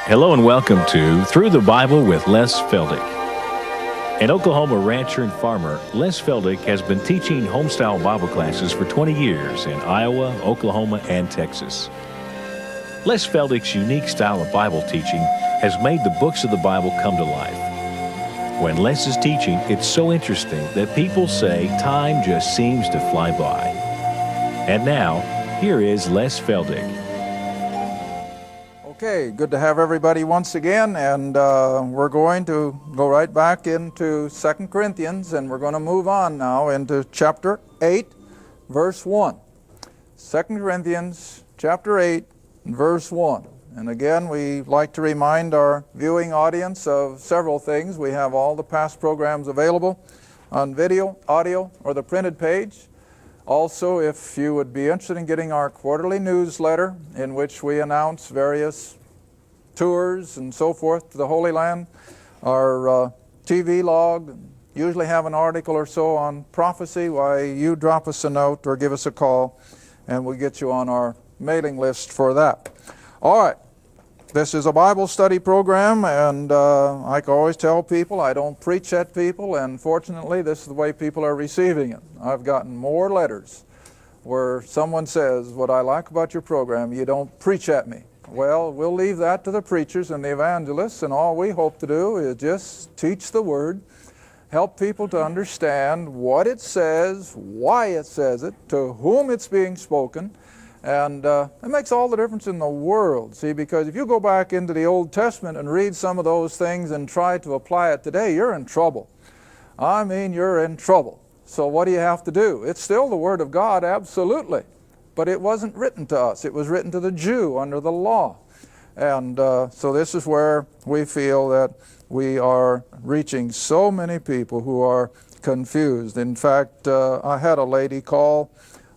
Hello and welcome to Through the Bible with Les Feldick. An Oklahoma rancher and farmer, Les Feldick has been teaching homestyle Bible classes for 20 years in Iowa, Oklahoma, and Texas. Les Feldick's unique style of Bible teaching has made the books of the Bible come to life. When Les is teaching, it's so interesting that people say time just seems to fly by. And now, here is Les Feldick. Okay, good to have everybody once again, and we're going to go right back into 2 Corinthians, and we're going to move on now into chapter 8, verse 1. 2 Corinthians chapter 8, verse 1. And again, we like to remind our viewing audience of several things. We have all the past programs available on video, audio, or the printed page. Also, if you would be interested in getting our quarterly newsletter in which we announce various tours and so forth to the Holy Land, our TV log, usually have an article or so on prophecy, why you drop us a note or give us a call and we'll get you on our mailing list for that. All right. This is a Bible study program, and I can always tell people I don't preach at people, and fortunately this is the way people are receiving it. I've gotten more letters where someone says, what I like about your program, you don't preach at me. Well, we'll leave that to the preachers and the evangelists, and all we hope to do is just teach the Word, help people to understand what it says, why it says it, to whom it's being spoken. And it makes all the difference in the world, see, because if you go back into the Old Testament and read some of those things and try to apply it today, you're in trouble. I mean, you're in trouble. So what do you have to do? It's still the Word of God, absolutely. But it wasn't written to us. It was written to the Jew under the law. And so this is where we feel that we are reaching so many people who are confused. In fact, I had a lady call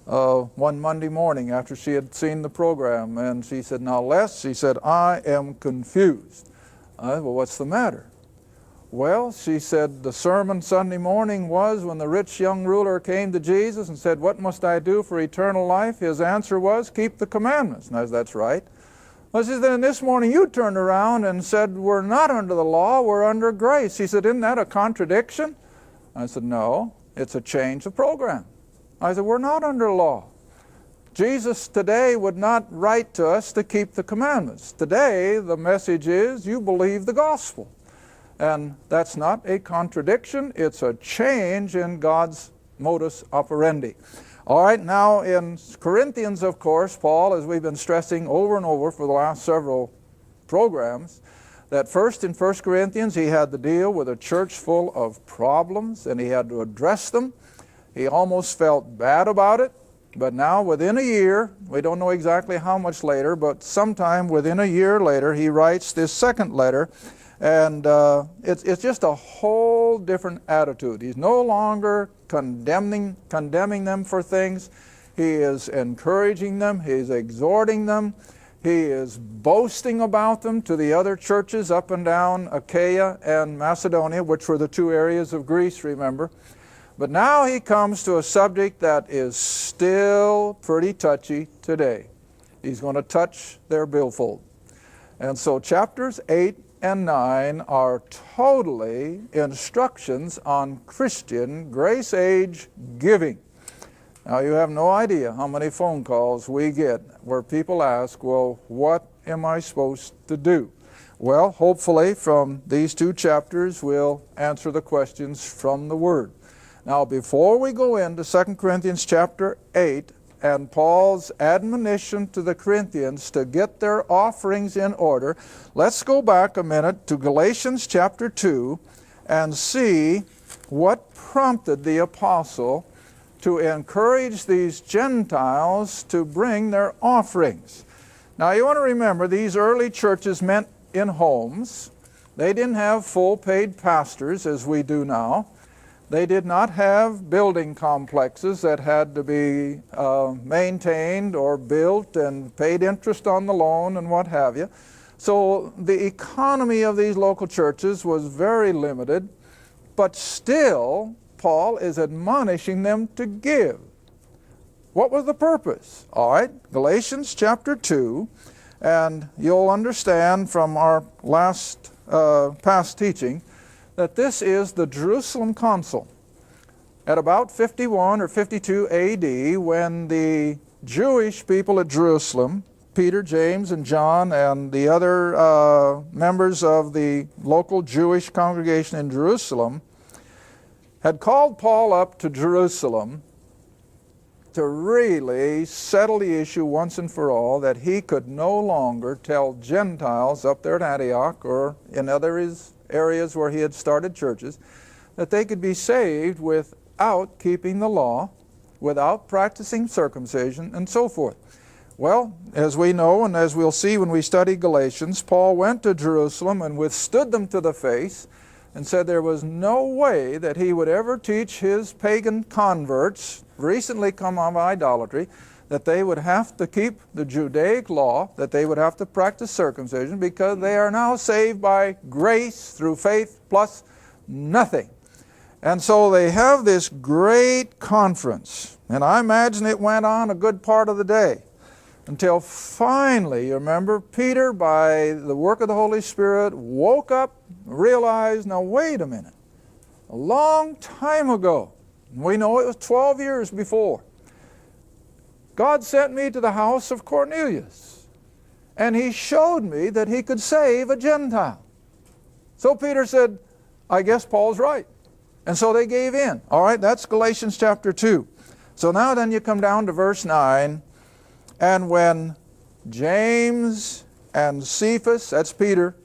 one Monday morning after she had seen the program, and she said, now Les, she said, I am confused. I said, well, what's the matter? Well, she said, the sermon Sunday morning was when the rich young ruler came to Jesus and said, what must I do for eternal life? His answer was, keep the commandments. And I said, that's right. Well, she said, then this morning you turned around and said, we're not under the law, we're under grace. She said, isn't that a contradiction? I said, no, it's a change of program. I said, we're not under law. Jesus today would not write to us to keep the commandments. Today, the message is you believe the gospel. And that's not a contradiction. It's a change in God's modus operandi. All right, now in Corinthians, of course, Paul, as we've been stressing over and over for the last several programs, that first in 1 Corinthians, he had to deal with a church full of problems, and he had to address them. He almost felt bad about it, but now within a year, we don't know exactly how much later, but sometime within a year later, he writes this second letter, and it's just a whole different attitude. He's no longer condemning them for things. He is encouraging them. He's exhorting them. He is boasting about them to the other churches up and down Achaia and Macedonia, which were the two areas of Greece, remember. But now he comes to a subject that is still pretty touchy today. He's going to touch their billfold. And so chapters 8 and 9 are totally instructions on Christian grace age giving. Now you have no idea how many phone calls we get where people ask, well, what am I supposed to do? Well, hopefully from these two chapters we'll answer the questions from the Word. Now, before we go into 2 Corinthians chapter 8 and Paul's admonition to the Corinthians to get their offerings in order, let's go back a minute to Galatians chapter 2 and see what prompted the apostle to encourage these Gentiles to bring their offerings. Now, you want to remember, these early churches met in homes. They didn't have full paid pastors as we do now. They did not have building complexes that had to be maintained or built and paid interest on the loan and what have you. So the economy of these local churches was very limited, but still Paul is admonishing them to give. What was the purpose? All right, Galatians chapter 2, And you'll understand from our past teaching that this is the Jerusalem Council. At about 51 or 52 AD, when the Jewish people at Jerusalem, Peter, James, and John, and the other members of the local Jewish congregation in Jerusalem, had called Paul up to Jerusalem to really settle the issue once and for all that he could no longer tell Gentiles up there at Antioch or in other areas where he had started churches that they could be saved without keeping the law, without practicing circumcision, and so forth. Well, as we know and as we'll see when we study Galatians, Paul went to Jerusalem and withstood them to the face and said there was no way that he would ever teach his pagan converts, recently come out of idolatry, that they would have to keep the Judaic law, that they would have to practice circumcision, because they are now saved by grace through faith plus nothing. And so they have this great conference, and I imagine it went on a good part of the day, until finally, you remember, Peter, by the work of the Holy Spirit, woke up, realized, now wait a minute, a long time ago, we know it was 12 years before, God sent me to the house of Cornelius, and he showed me that he could save a Gentile. So Peter said, I guess Paul's right. And so they gave in. All right, that's Galatians chapter 2. So now then you come down to verse 9, and when James and Cephas, that's Peter,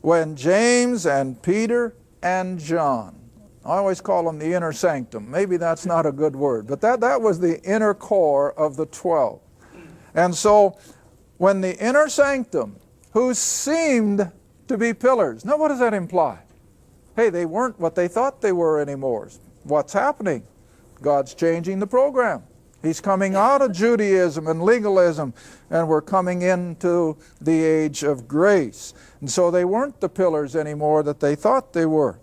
when James and Peter and John, I always call them the inner sanctum. Maybe that's not a good word, but that was the inner core of the 12. And so when the inner sanctum, who seemed to be pillars, now what does that imply? Hey, they weren't what they thought they were anymore. What's happening? God's changing the program. He's coming out of Judaism and legalism, and we're coming into the age of grace. And so they weren't the pillars anymore that they thought they were.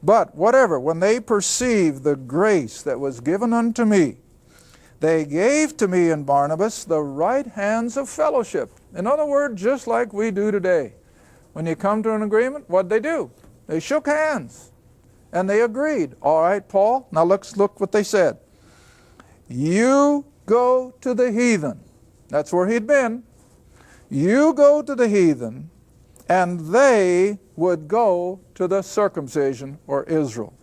But whatever, when they perceived the grace that was given unto me, they gave to me and Barnabas the right hands of fellowship. In other words, just like we do today. When you come to an agreement, what'd they do? They shook hands, and they agreed. All right, Paul, now let's look what they said. You go to the heathen. That's where he'd been. You go to the heathen, and they would go to the circumcision or Israel.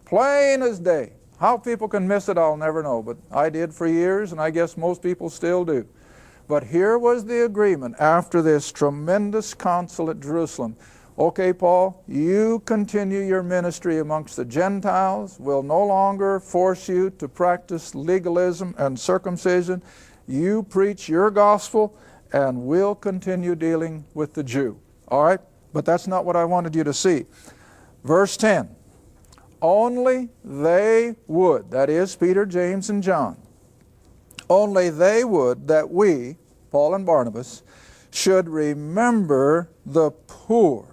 Plain as day. How people can miss it, I'll never know, but I did for years, and I guess most people still do. But here was the agreement after this tremendous council at Jerusalem. Okay, Paul, you continue your ministry amongst the Gentiles. We'll no longer force you to practice legalism and circumcision. You preach your gospel, and we'll continue dealing with the Jew. All right? But that's not what I wanted you to see. Verse 10. Only they would, that is Peter, James, and John, only they would that we, Paul and Barnabas, should remember the poor.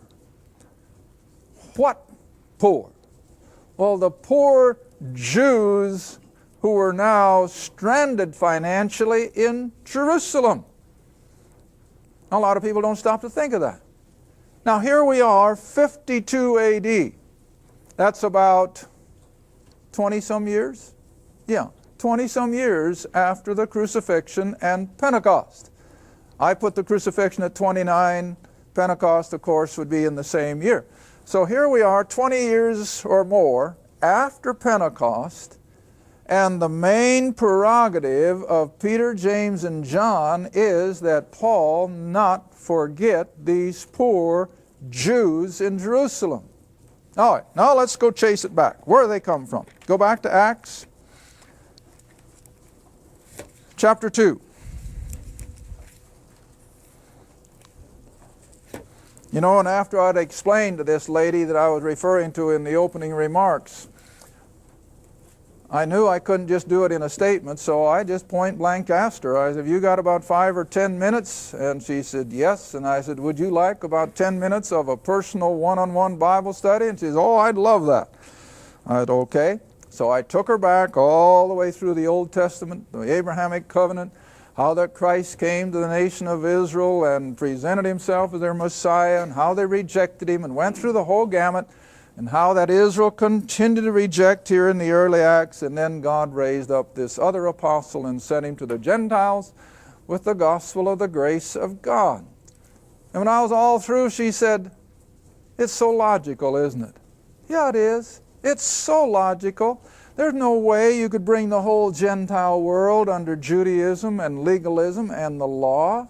What poor? Well, the poor Jews who were now stranded financially in Jerusalem. A lot of people don't stop to think of that. Now here we are, 52 AD. That's about 20-some years? Yeah, 20-some years after the crucifixion and Pentecost. I put the crucifixion at 29. Pentecost, of course, would be in the same year. So here we are, 20 years or more after Pentecost, and the main prerogative of Peter, James, and John is that Paul not forget these poor Jews in Jerusalem. All right, now let's go chase it back. Where do they come from? Go back to Acts chapter 2. You know, and after I'd explained to this lady that I was referring to in the opening remarks, I knew I couldn't just do it in a statement, so I just point blank asked her. I said, have you got about 5 or 10 minutes? And she said, yes. And I said, would you like about 10 minutes of a personal one-on-one Bible study? And she said, oh, I'd love that. I said, okay. So I took her back all the way through the Old Testament, the Abrahamic covenant, how that Christ came to the nation of Israel and presented himself as their Messiah, and how they rejected him, and went through the whole gamut, and how that Israel continued to reject here in the early Acts, and then God raised up this other apostle and sent him to the Gentiles with the gospel of the grace of God. And when I was all through, she said, "It's so logical, isn't it?" Yeah, it is. It's so logical. There's no way you could bring the whole Gentile world under Judaism and legalism and the law.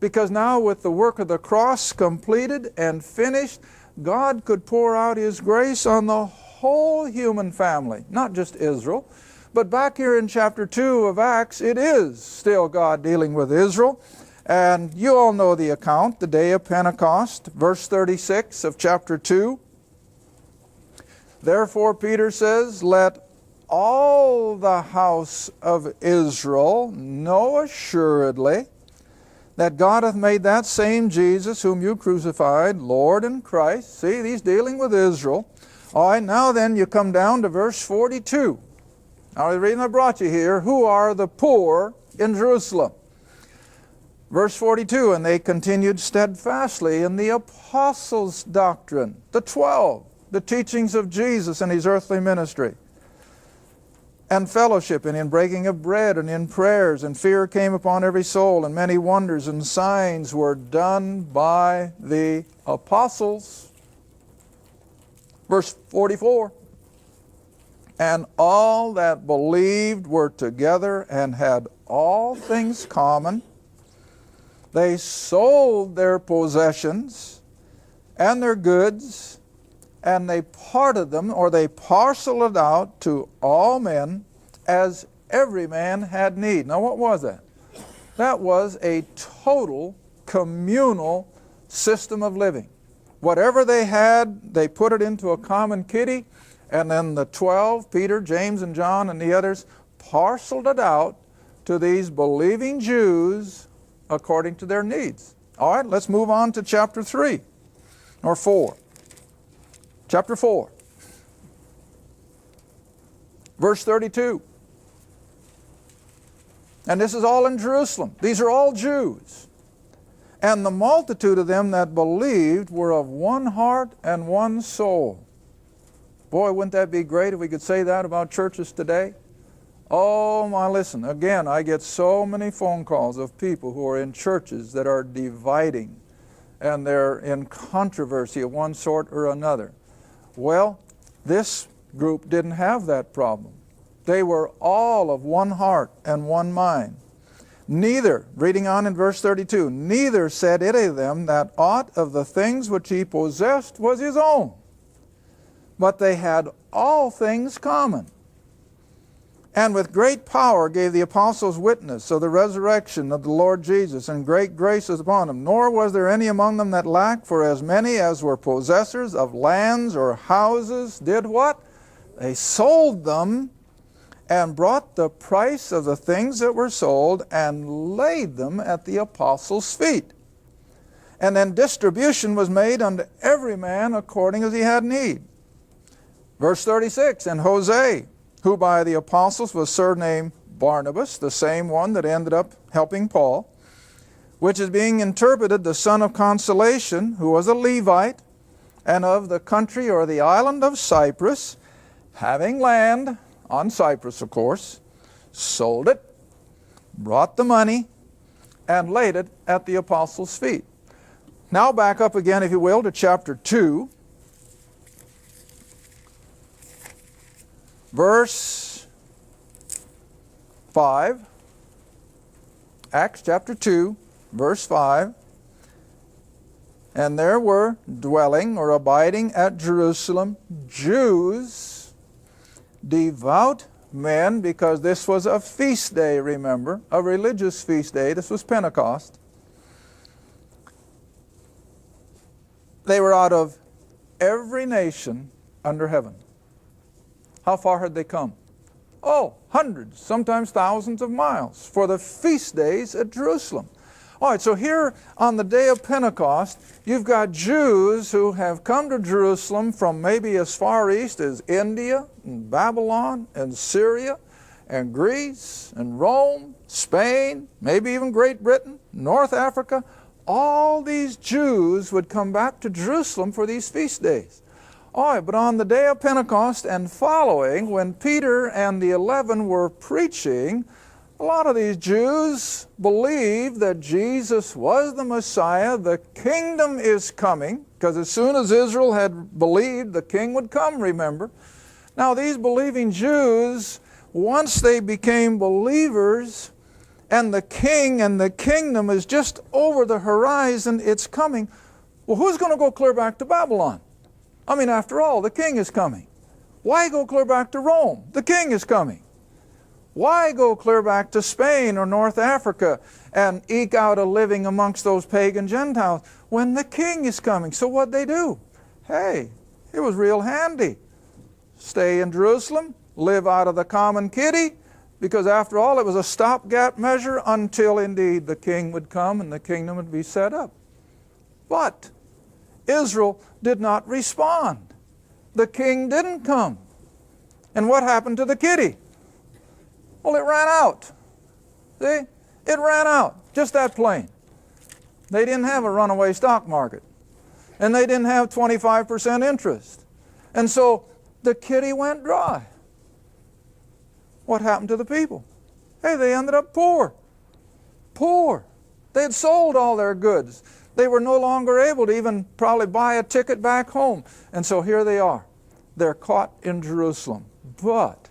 Because now with the work of the cross completed and finished, God could pour out His grace on the whole human family, not just Israel. But back here in chapter 2 of Acts, it is still God dealing with Israel. And you all know the account, the day of Pentecost, verse 36 of chapter 2. Therefore, Peter says, "Let all the house of Israel know assuredly that God hath made that same Jesus whom you crucified, Lord and Christ." See, he's dealing with Israel. All right, now then you come down to verse 42. Now the reason I brought you here, who are the poor in Jerusalem? Verse 42, "And they continued steadfastly in the apostles' doctrine," the 12, the teachings of Jesus and his earthly ministry, "and fellowship, and in breaking of bread, and in prayers, and fear came upon every soul, and many wonders and signs were done by the apostles." Verse 44, "And all that believed were together, and had all things common. They sold their possessions and their goods, and they parted them," or they parceled it out to all men as every man had need. Now what was that? That was a total communal system of living. Whatever they had, they put it into a common kitty, and then the 12, Peter, James, and John, and the others, parceled it out to these believing Jews according to their needs. All right, let's move on to chapter 3 or 4. Chapter 4, verse 32. And this is all in Jerusalem. These are all Jews. "And the multitude of them that believed were of one heart and one soul." Boy, wouldn't that be great if we could say that about churches today? Oh my, listen, again, I get so many phone calls of people who are in churches that are dividing, and they're in controversy of one sort or another. Well, this group didn't have that problem. They were all of one heart and one mind. "Neither," reading on in verse 32, "neither said any of them that aught of the things which he possessed was his own, but they had all things common. And with great power gave the apostles witness of the resurrection of the Lord Jesus, and great grace was upon them. Nor was there any among them that lacked, for as many as were possessors of lands or houses did" what? "They sold them, and brought the price of the things that were sold, and laid them at the apostles' feet. And then distribution was made unto every man according as he had need." Verse 36, "And Jose, who by the apostles was surnamed Barnabas," the same one that ended up helping Paul, "which is being interpreted the son of consolation, who was a Levite, and of the country or the island of Cyprus, having land," on Cyprus of course, "sold it, brought the money, and laid it at the apostles' feet." Now back up again, if you will, to chapter 2. Verse 5, Acts chapter 2, verse 5. "And there were dwelling or abiding at Jerusalem Jews, devout men," because this was a feast day, remember, a religious feast day. This was Pentecost. "They were out of every nation under heaven." How far had they come? Oh, hundreds, sometimes thousands of miles for the feast days at Jerusalem. All right, so here on the day of Pentecost, you've got Jews who have come to Jerusalem from maybe as far east as India and Babylon and Syria and Greece and Rome, Spain, maybe even Great Britain, North Africa, all these Jews would come back to Jerusalem for these feast days. All right, but on the day of Pentecost and following, when Peter and the 11 were preaching, a lot of these Jews believed that Jesus was the Messiah, the kingdom is coming, because as soon as Israel had believed, the king would come, remember. Now these believing Jews, once they became believers, and the king and the kingdom is just over the horizon, it's coming, well, who's going to go clear back to Babylon? I mean, after all, the king is coming. Why go clear back to Rome? The king is coming. Why go clear back to Spain or North Africa and eke out a living amongst those pagan Gentiles when the king is coming? So what'd they do? Hey, it was real handy. Stay in Jerusalem, live out of the common kitty, because after all, it was a stopgap measure until indeed the king would come and the kingdom would be set up. But Israel did not respond. The king didn't come. And what happened to the kitty? Well, it ran out. See? It ran out. Just that plain. They didn't have a runaway stock market. And they didn't have 25% interest. And so the kitty went dry. What happened to the people? Hey, they ended up poor. Poor. They had sold all their goods. They were no longer able to even probably buy a ticket back home. And so here they are. They're caught in Jerusalem. But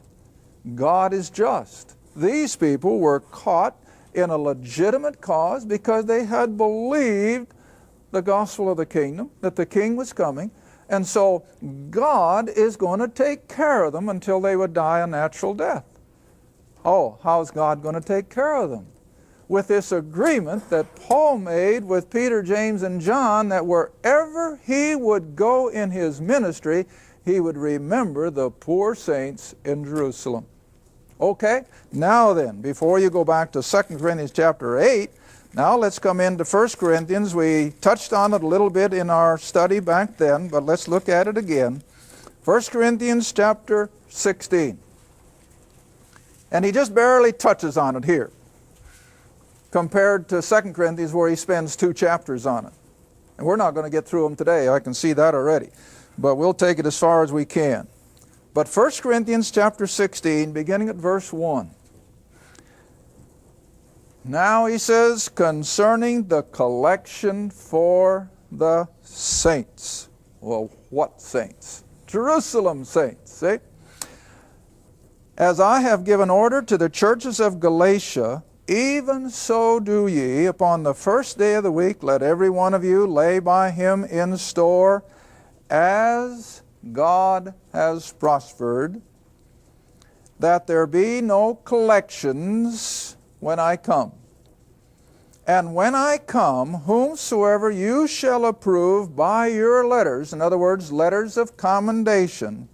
God is just. These people were caught in a legitimate cause because they had believed the gospel of the kingdom, that the king was coming, and so God is going to take care of them until they would die a natural death. Oh, how's God going to take care of them? With this agreement that Paul made with Peter, James, and John, that wherever he would go in his ministry, he would remember the poor saints in Jerusalem. Okay, now then, before you go back to 2 Corinthians chapter 8, now let's come into 1 Corinthians. We touched on it a little bit in our study back then, but let's look at it again. 1 Corinthians chapter 16. And he just barely touches on it here, compared to 2 Corinthians where he spends 2 chapters on it. And we're not going to get through them today, I can see that already. But we'll take it as far as we can. But 1 Corinthians chapter 16, beginning at verse 1. Now he says, concerning the collection for the saints. Well, what saints? Jerusalem saints, see? As I have given order to the churches of Galatia, even so do ye. Upon the first day of the week, let every one of you lay by him in store, as God has prospered, that there be no collections when I come. And when I come, whomsoever you shall approve by your letters, in other words, letters of commendation,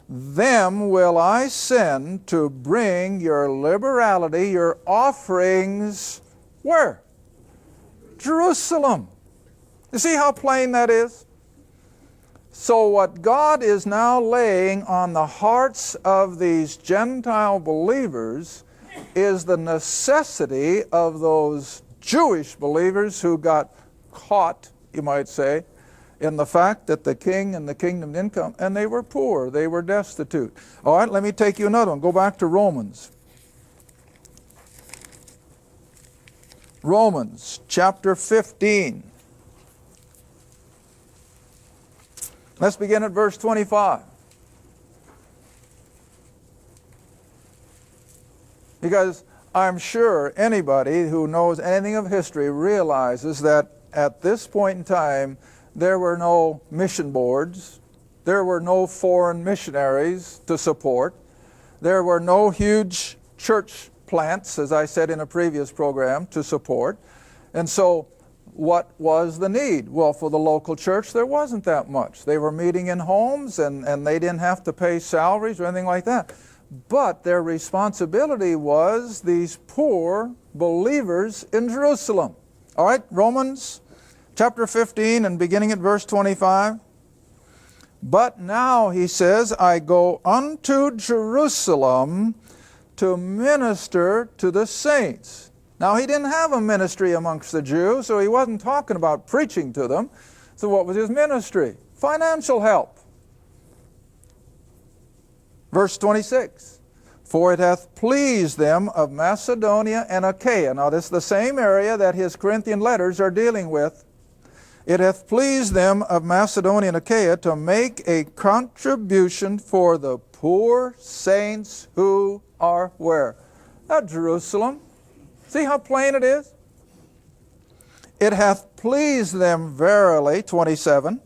them will I send to bring your liberality, your offerings, where? Jerusalem. You see how plain that is? So what God is now laying on the hearts of these Gentile believers is the necessity of those Jewish believers who got caught, you might say, in the fact that the king and the kingdom didn't come, and they were poor, they were destitute. All right, let me take you another one. Go back to Romans. Romans chapter 15. Let's begin at verse 25. Because I'm sure anybody who knows anything of history realizes that at this point in time, there were no mission boards. There were no foreign missionaries to support. There were no huge church plants, as I said in a previous program, to support. And so what was the need? Well, for the local church, there wasn't that much. They were meeting in homes, and they didn't have to pay salaries or anything like that. But their responsibility was these poor believers in Jerusalem. All right, Romans chapter 15 and beginning at verse 25. But now, he says, I go unto Jerusalem to minister to the saints. Now, he didn't have a ministry amongst the Jews, so he wasn't talking about preaching to them. So what was his ministry? Financial help. Verse 26, for it hath pleased them of Macedonia and Achaia. Now, this is the same area that his Corinthian letters are dealing with. It hath pleased them of Macedonia and Achaia to make a contribution for the poor saints who are where? At Jerusalem. See how plain it is? It hath pleased them verily, 27,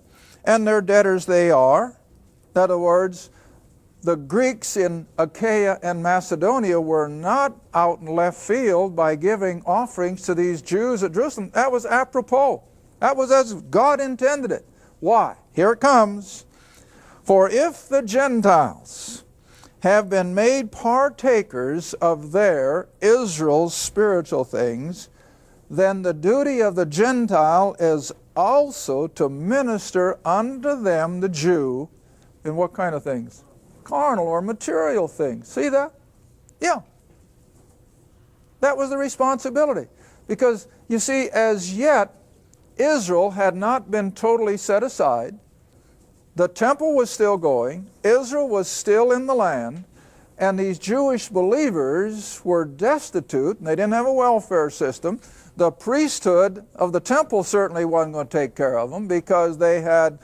and their debtors they are. In other words, the Greeks in Achaia and Macedonia were not out in left field by giving offerings to these Jews at Jerusalem. That was apropos. That was as God intended it. Why? Here it comes. For if the Gentiles have been made partakers of their, Israel's, spiritual things, then the duty of the Gentile is also to minister unto them, the Jew, in what kind of things? Carnal or material things. See that? Yeah. That was the responsibility. Because, you see, as yet, Israel had not been totally set aside. The temple was still going. Israel was still in the land. And these Jewish believers were destitute, and they didn't have a welfare system. The priesthood of the temple certainly wasn't going to take care of them because they had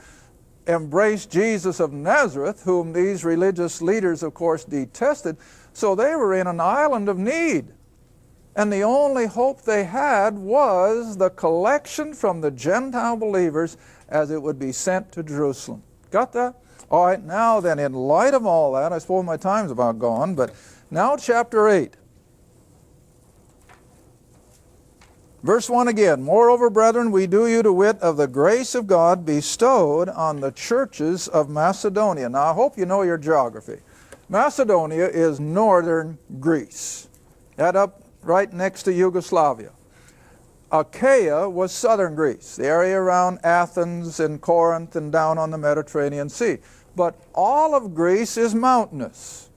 embraced Jesus of Nazareth, whom these religious leaders, of course, detested. So they were in an island of need. And the only hope they had was the collection from the Gentile believers as it would be sent to Jerusalem. Got that? All right, now then, in light of all that, I suppose my time's about gone, but now chapter 8. Verse 1 again, moreover, brethren, we do you to wit of the grace of God bestowed on the churches of Macedonia. Now, I hope you know your geography. Macedonia is northern Greece. That up right next to Yugoslavia. Achaia was southern Greece, the area around Athens and Corinth and down on the Mediterranean Sea. But all of Greece is mountainous.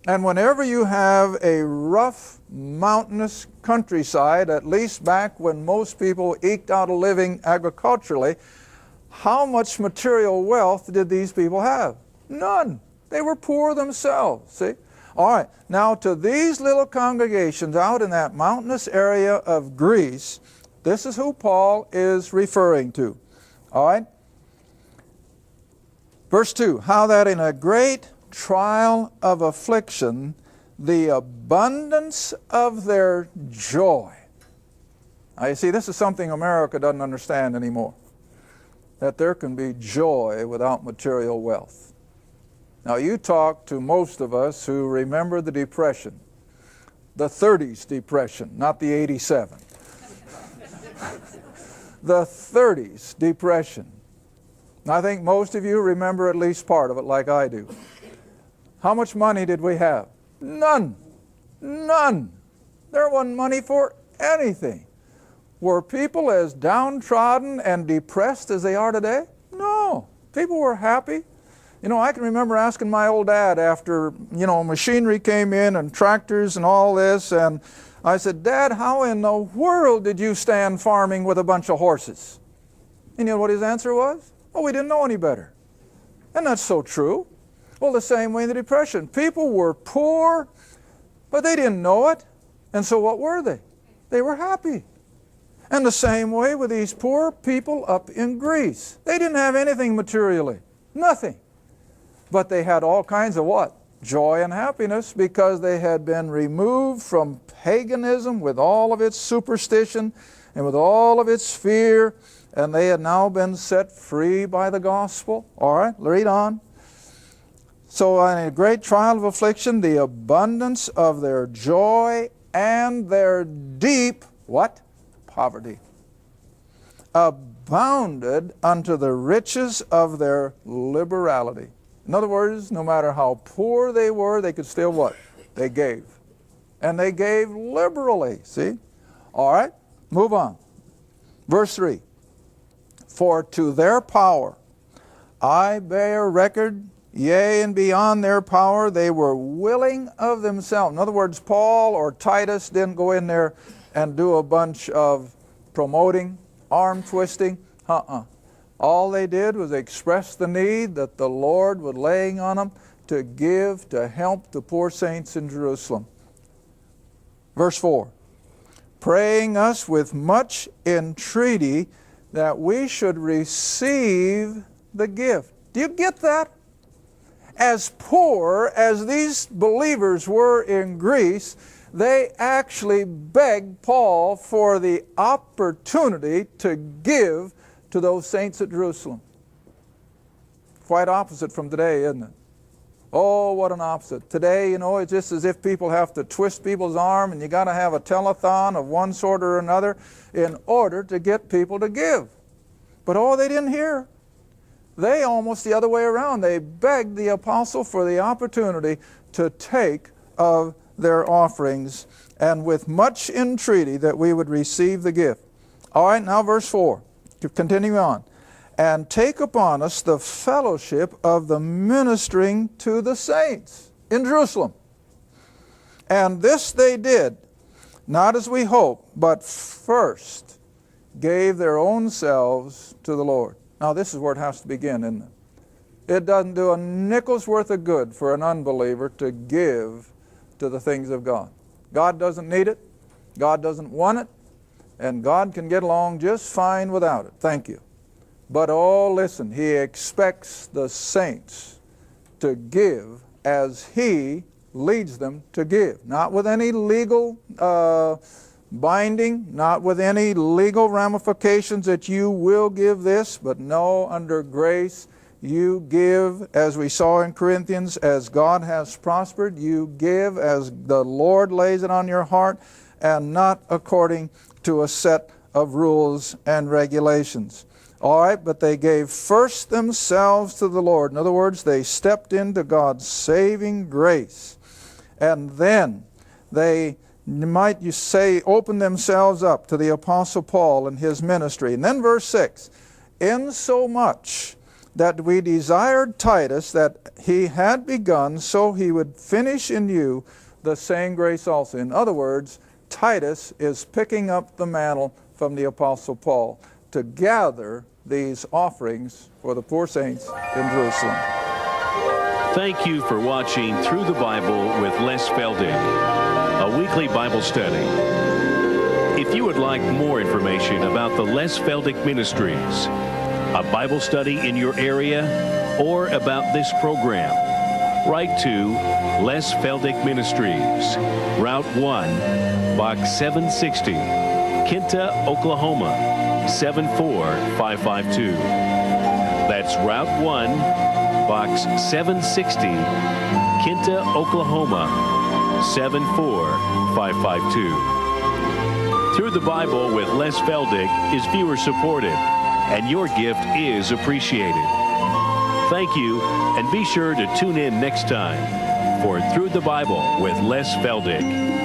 And whenever you have a rough, mountainous countryside, at least back when most people eked out a living agriculturally, how much material wealth did these people have? None. They were poor themselves, see? All right, now to these little congregations out in that mountainous area of Greece, this is who Paul is referring to. All right? Verse 2, how that in a great trial of affliction, the abundance of their joy. Now you see, this is something America doesn't understand anymore. That there can be joy without material wealth. Now you talk to most of us who remember the Depression, the 30s Depression, not the 87. The 30s Depression. I think most of you remember at least part of it like I do. How much money did we have? None. None. There wasn't money for anything. Were people as downtrodden and depressed as they are today? No. People were happy. You know, I can remember asking my old dad after, machinery came in and tractors and all this, and I said, Dad, how in the world did you stand farming with a bunch of horses? And you know what his answer was? Oh, we didn't know any better. And that's so true. Well, the same way in the Depression. People were poor, but they didn't know it. And so what were they? They were happy. And the same way with these poor people up in Greece. They didn't have anything materially. Nothing. But they had all kinds of what? Joy and happiness, because they had been removed from paganism with all of its superstition and with all of its fear, and they had now been set free by the gospel. All right, read on. So in a great trial of affliction, the abundance of their joy and their deep, what? Poverty. Abounded unto the riches of their liberality. In other words, no matter how poor they were, they could still what? They gave. And they gave liberally, see? All right, move on. Verse 3. For to their power I bear record Yea, and beyond their power, they were willing of themselves. In other words, Paul or Titus didn't go in there and do a bunch of promoting, arm twisting. All they did was express the need that the Lord was laying on them to give, to help the poor saints in Jerusalem. Verse 4, praying us with much entreaty that we should receive the gift. Do you get that? As poor as these believers were in Greece, they actually begged Paul for the opportunity to give to those saints at Jerusalem. Quite opposite from today, isn't it? Oh, what an opposite. Today, it's just as if people have to twist people's arm, and you got to have a telethon of one sort or another in order to get people to give. But they didn't hear. They almost the other way around. They begged the apostle for the opportunity to take of their offerings, and with much entreaty that we would receive the gift. All right, now verse 4. Continue on. And take upon us the fellowship of the ministering to the saints in Jerusalem. And this they did, not as we hope, but first gave their own selves to the Lord. Now this is where it has to begin, isn't it? It doesn't do a nickel's worth of good for an unbeliever to give to the things of God. God doesn't need it. God doesn't want it. And God can get along just fine without it. Thank you. But listen, He expects the saints to give as He leads them to give. Not with any legal binding, not with any legal ramifications that you will give this, but no, under grace, you give, as we saw in Corinthians, as God has prospered. You give as the Lord lays it on your heart, and not according to a set of rules and regulations. All right, but they gave first themselves to the Lord. In other words, they stepped into God's saving grace. And then they, might you say, opened themselves up to the Apostle Paul and his ministry. And then verse 6, insomuch that we desired Titus that he had begun, so he would finish in you the same grace also. In other words, Titus is picking up the mantle from the Apostle Paul to gather these offerings for the poor saints in Jerusalem. Thank you for watching Through the Bible with Les Feldick, a weekly Bible study. If you would like more information about the Les Feldick Ministries, a Bible study in your area, or about this program, write to Les Feldick Ministries, Route 1, Box 760, Kinta, Oklahoma, 74552. That's Route 1, Box 760, Kinta, Oklahoma, 74552. Through the Bible with Les Feldick is viewer supported, and your gift is appreciated. Thank you, and be sure to tune in next time for Through the Bible with Les Feldick.